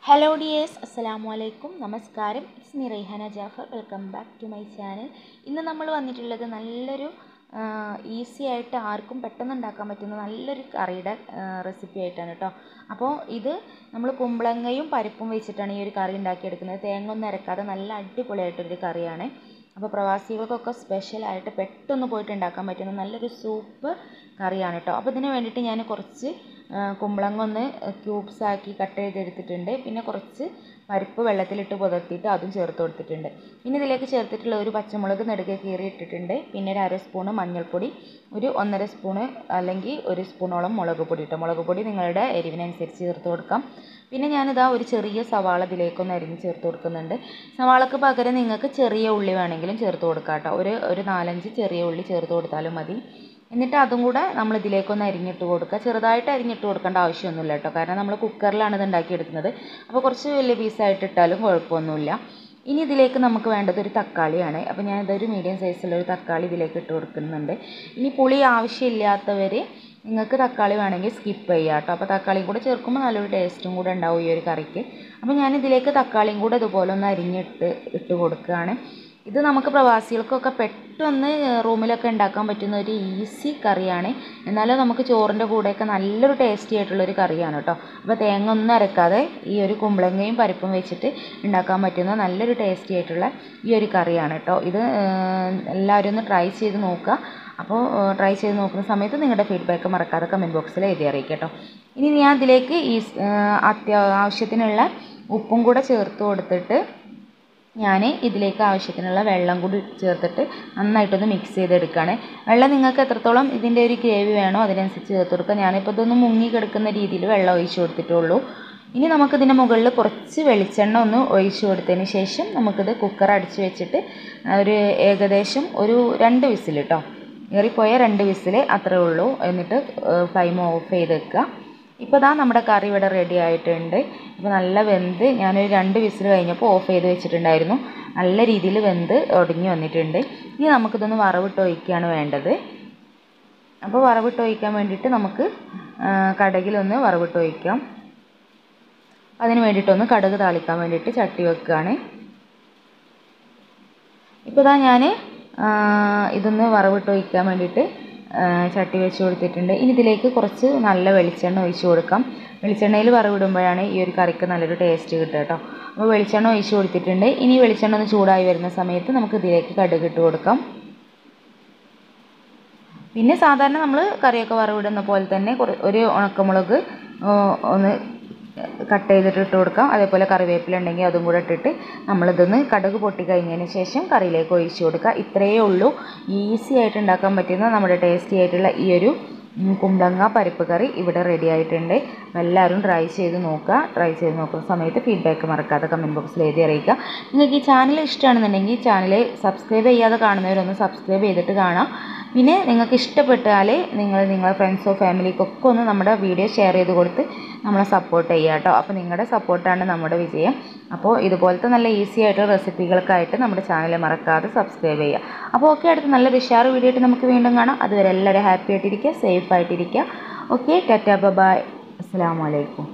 Hello dears, Assalamu alaikum, Namaskaram. It's me Raihana Jafar. Welcome back to my channel. ഇന്ന് നമ്മൾ വന്നിട്ടുള്ളത് നല്ലൊരു easy ആയിട്ട് ആർക്കും പെട്ടെന്ന് ഉണ്ടാക്കാൻ പറ്റുന്ന നല്ലൊരു കറിയുടെ റെസിപ്പി ആയിട്ടാണ് കേട്ടോ. അപ്പോൾ ഇത് നമ്മൾ കുമ്പളങ്ങയും പരിപ്പും വെച്ചിട്ടാണ് ഈ ഒരു കറി ഉണ്ടാക്കിയെടുക്കുന്നത്. തേങ്ങ ഒന്നും അരക്കാതെ നല്ല അടിപൊളിയായിട്ടൊരു കറിയാണ്. അപ്പോൾ പ്രവാസികൾക്കൊക്കെ സ്പെഷ്യലായിട്ട് പെട്ടെന്ന് പോയിട്ട് ഉണ്ടാക്കാൻ പറ്റുന്ന നല്ലൊരു സൂപ്പ് കറിയാണ് കേട്ടോ. അപ്പോൾ ഇതിന് വേണ്ടിയിട്ട് ഞാൻ കുറച്ച് കുമ്പളങ്ങ ഒന്ന് ക്യൂബ്സ് ആക്കി കട്ട് ചെയ്തെടുത്തിട്ടുണ്ട്. പിന്നെ കുറച്ച് പരിപ്പ് വെള്ളത്തിലിട്ട് പുതർത്തിയിട്ട് അതും ചേർത്ത് കൊടുത്തിട്ടുണ്ട്. പിന്നെ ഇതിലേക്ക് ചേർത്തിട്ടുള്ള ഒരു പച്ചമുളക് നെടുകെ കീറി ഇട്ടിട്ടുണ്ട്. പിന്നെ ഒരു അര സ്പൂണ് മഞ്ഞൾപ്പൊടി, ഒരു 1.5 സ്പൂണ് അല്ലെങ്കിൽ 1 സ്പൂണോളം മുളക് പൊടി ഇട്ടോ. മുളക് പൊടി നിങ്ങളുടെ എരിവിനനുസരിച്ച് ചേർത്ത് കൊടുക്കാം. പിന്നെ ഞാനിതാ ഒരു ചെറിയ സവാള ഇതിലേക്കൊന്ന് അരിഞ്ഞ് ചേർത്ത് കൊടുക്കുന്നുണ്ട്. സവാളക്ക് പകരം നിങ്ങൾക്ക് ചെറിയ ഉള്ളി വേണമെങ്കിലും ചേർത്ത് കൊടുക്കാം കേട്ടോ. ഒരു 4-5 ചെറിയ ഉള്ളി ചേർത്ത് കൊടുത്താലും മതി. എന്നിട്ട് അതും കൂടെ നമ്മൾ ഇതിലേക്കൊന്ന് അരിഞ്ഞിട്ട് കൊടുക്കുക. ചെറുതായിട്ട് അരിഞ്ഞിട്ട് കൊടുക്കേണ്ട ആവശ്യമൊന്നുമില്ല കേട്ടോ, കാരണം നമ്മൾ കുക്കറിലാണ് ഇത് ഉണ്ടാക്കിയെടുക്കുന്നത്. അപ്പോൾ കുറച്ച് വലിയ പീസായിട്ട് ഇട്ടാലും കുഴപ്പമൊന്നുമില്ല. ഇനി ഇതിലേക്ക് നമുക്ക് വേണ്ടത് ഒരു തക്കാളിയാണ്. അപ്പോൾ ഞാനിതൊരു മീഡിയം സൈസിലൊരു തക്കാളി ഇതിലേക്ക് ഇട്ട് കൊടുക്കുന്നുണ്ട്. ഇനി പുളി ആവശ്യമില്ലാത്തവർ നിങ്ങൾക്ക് തക്കാളി വേണമെങ്കിൽ സ്കിപ്പ് ചെയ്യാം കേട്ടോ. അപ്പോൾ തക്കാളിയും കൂടെ ചേർക്കുമ്പോൾ നല്ലൊരു ടേസ്റ്റും കൂടെ ഉണ്ടാവും ഈ ഒരു കറിക്ക്. അപ്പോൾ ഞാനിതിലേക്ക് തക്കാളിയും കൂടെ ഇതുപോലെ ഒന്ന് ഇട്ട് കൊടുക്കുകയാണ്. ഇത് നമുക്ക് പ്രവാസികൾക്കൊക്കെ പെട്ടെന്ന് റൂമിലൊക്കെ ഉണ്ടാക്കാൻ പറ്റുന്ന ഒരു ഈസി കറിയാണ്. എന്നാലും നമുക്ക് ചോറിൻ്റെ കൂടെയൊക്കെ നല്ലൊരു ടേസ്റ്റി ആയിട്ടുള്ളൊരു കറിയാണ് കേട്ടോ. അപ്പോൾ തേങ്ങ ഒന്നും അരക്കാതെ ഈ ഒരു കുമ്പളങ്ങയും പരിപ്പും വെച്ചിട്ട് ഉണ്ടാക്കാൻ പറ്റുന്ന നല്ലൊരു ടേസ്റ്റി ആയിട്ടുള്ള ഈ ഒരു കറിയാണ് കേട്ടോ. ഇത് എല്ലാവരും ഒന്ന് ട്രൈ ചെയ്ത് നോക്കുക. അപ്പോൾ ട്രൈ ചെയ്ത് നോക്കുന്ന സമയത്ത് നിങ്ങളുടെ ഫീഡ്ബാക്ക് മറക്കാതെ കമൻറ്റ് ബോക്സിൽ എഴുതി അറിയിക്കുക കേട്ടോ. ഇനി ഞാൻ ഇതിലേക്ക് ഈ ആവശ്യത്തിനുള്ള ഉപ്പും കൂടെ ചേർത്ത് കൊടുത്തിട്ട് ഞാൻ ഇതിലേക്ക് ആവശ്യത്തിനുള്ള വെള്ളം കൂടി ചേർത്തിട്ട് നന്നായിട്ടൊന്ന് മിക്സ് ചെയ്തെടുക്കുകയാണ്. വെള്ളം നിങ്ങൾക്ക് എത്രത്തോളം ഇതിൻ്റെ ഒരു ഗ്രേവി വേണോ അതിനനുസരിച്ച് ചേർത്ത് കൊടുക്കുക. ഞാനിപ്പോൾ ഇതൊന്ന് മുങ്ങി കിടക്കുന്ന രീതിയിൽ വെള്ളം ഒഴിച്ച് കൊടുത്തിട്ടുള്ളൂ. ഇനി നമുക്കിതിൻ്റെ മുകളിൽ കുറച്ച് വെളിച്ചെണ്ണ ഒന്ന് ഒഴിച്ച് കൊടുത്തതിന് ശേഷം നമുക്കിത് കുക്കർ അടിച്ച് വെച്ചിട്ട് ഒരു ഏകദേശം ഒരു 2 വിസിൽ കേട്ടോ, ഏറിപ്പോയ 2 വിസിൽ അത്രേ ഉള്ളൂ. എന്നിട്ട് ഫ്ലെയിം ഓഫ് ചെയ്ത് വെക്കുക. ഇപ്പോൾ ദാ നമ്മുടെ കറി ഇവിടെ റെഡി ആയിട്ടുണ്ട്. ഇപ്പോൾ നല്ല വെന്ത് ഞാനൊരു 2 വിസിൽ കഴിഞ്ഞപ്പോൾ ഓഫ് ചെയ്ത് വെച്ചിട്ടുണ്ടായിരുന്നു. നല്ല രീതിയിൽ വെന്ത് ഒടിഞ്ഞ് വന്നിട്ടുണ്ട്. ഇനി നമുക്കിതൊന്ന് വറവിട്ട് ഒഴിക്കുകയാണ് വേണ്ടത്. അപ്പോൾ വറവിട്ട് ഒഴിക്കാൻ വേണ്ടിയിട്ട് നമുക്ക് കടുകിലൊന്ന് വറവിട്ട് ഒഴിക്കാം. അതിന് വേണ്ടിയിട്ടൊന്ന് കടുക് താളിക്കാൻ വേണ്ടിയിട്ട് ചട്ടി വെക്കുകയാണ്. ഇപ്പോൾ ദാ ഞാൻ ഇതൊന്ന് വറവിട്ട് ഒഴിക്കാൻ വേണ്ടിയിട്ട് ചട്ടി വെച്ച് കൊടുത്തിട്ടുണ്ട്. ഇനി ഇതിലേക്ക് കുറച്ച് നല്ല വെളിച്ചെണ്ണ ഒഴിച്ച് കൊടുക്കാം. വെളിച്ചെണ്ണയിൽ വറവിടുമ്പോഴാണ് ഈ ഒരു കറിക്ക് നല്ലൊരു ടേസ്റ്റ് കിട്ടുക കേട്ടോ. അപ്പോൾ വെളിച്ചെണ്ണ ഒഴിച്ച് കൊടുത്തിട്ടുണ്ട്. ഇനി വെളിച്ചെണ്ണ ഒന്ന് ചൂടായി വരുന്ന സമയത്ത് നമുക്ക് ഇതിലേക്ക് കടുക് ഇട്ട് കൊടുക്കാം. പിന്നെ സാധാരണ നമ്മൾ കറിയൊക്കെ വറവിടുന്ന പോലെ തന്നെ ഒരു ഉണക്കമുളക് ഒന്ന് കട്ട് ചെയ്തിട്ട് ഇട്ട് കൊടുക്കാം. അതേപോലെ കറിവേപ്പില ഉണ്ടെങ്കിൽ അതും കൂടെ ഇട്ടിട്ട് നമ്മളിതൊന്ന് കടുക് പൊട്ടി കഴിഞ്ഞതിന് ശേഷം കറിയിലേക്ക് ഒഴിച്ച് കൊടുക്കുക. ഇത്രയേ ഉള്ളൂ. ഈസി ആയിട്ട് ഉണ്ടാക്കാൻ പറ്റുന്ന നമ്മുടെ ടേസ്റ്റി ആയിട്ടുള്ള ഈ ഒരു കുമ്പളങ്ങ പരിപ്പ് കറി ഇവിടെ റെഡി ആയിട്ടുണ്ട്. എല്ലാവരും ട്രൈ ചെയ്ത് നോക്കുക. ട്രൈ ചെയ്ത് നോക്കുന്ന സമയത്ത് ഫീഡ്ബാക്ക് മറക്കാതെ കമൻറ്റ് ബോക്സിൽ എഴുതി അറിയിക്കുക. നിങ്ങൾക്ക് ഈ ചാനൽ ഇഷ്ടമാണെന്നുണ്ടെങ്കിൽ ചാനൽ സബ്സ്ക്രൈബ് ചെയ്യാതെ കാണുന്നവരൊന്ന് സബ്സ്ക്രൈബ് ചെയ്തിട്ട് കാണാം. പിന്നെ നിങ്ങൾക്ക് ഇഷ്ടപ്പെട്ടാൽ നിങ്ങളുടെ ഫ്രണ്ട്സോ ഫാമിലിക്കൊക്കെ ഒന്ന് നമ്മുടെ വീഡിയോ ഷെയർ ചെയ്ത് കൊടുത്ത് നമ്മളെ സപ്പോർട്ട് ചെയ്യുക കേട്ടോ. അപ്പോൾ നിങ്ങളുടെ സപ്പോർട്ടാണ് നമ്മുടെ വിജയം. അപ്പോൾ ഇതുപോലത്തെ നല്ല ഈസി ആയിട്ടുള്ള റെസിപ്പികൾക്കായിട്ട് നമ്മുടെ ചാനൽ മറക്കാതെ സബ്സ്ക്രൈബ് ചെയ്യുക. അപ്പോൾ ഓക്കെ, അടുത്ത നല്ലൊരു ഉഷാർ വീഡിയോ ആയിട്ട് നമുക്ക് വീണ്ടും കാണാം. അതുവരെ എല്ലാവരും ഹാപ്പി ആയിട്ടിരിക്കുക, സേഫ് ആയിട്ടിരിക്കുക. ഓക്കെ, ടാറ്റാ ബൈ, അസ്സലാമു അലൈക്കും.